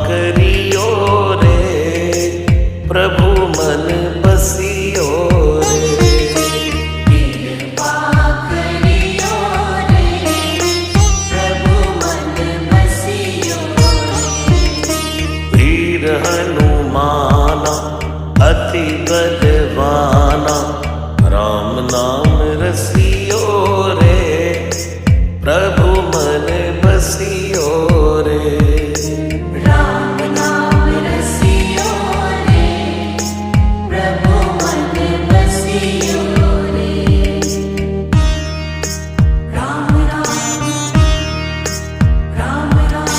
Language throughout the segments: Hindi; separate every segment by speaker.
Speaker 1: करियो रे, प्रभु मन बसियो रे।
Speaker 2: कृपा करियो रे, प्रभु मन बसियो रे।
Speaker 1: वीर हनुमाना अति बलवाना, राम नाम रसियो रे, प्रभु मन बसियो रे।
Speaker 2: राम नाम रसियो रे, प्रभु मन बसियो रे। राम राम राम राम,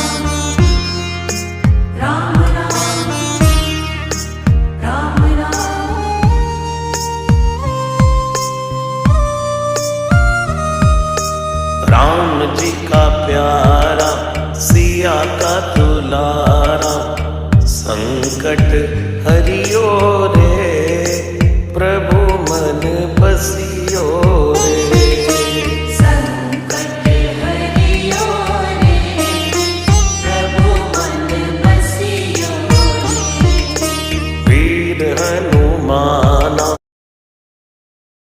Speaker 2: राम राम राम राम।
Speaker 1: राम जी का प्यारा, सिया का दुलारा, संकट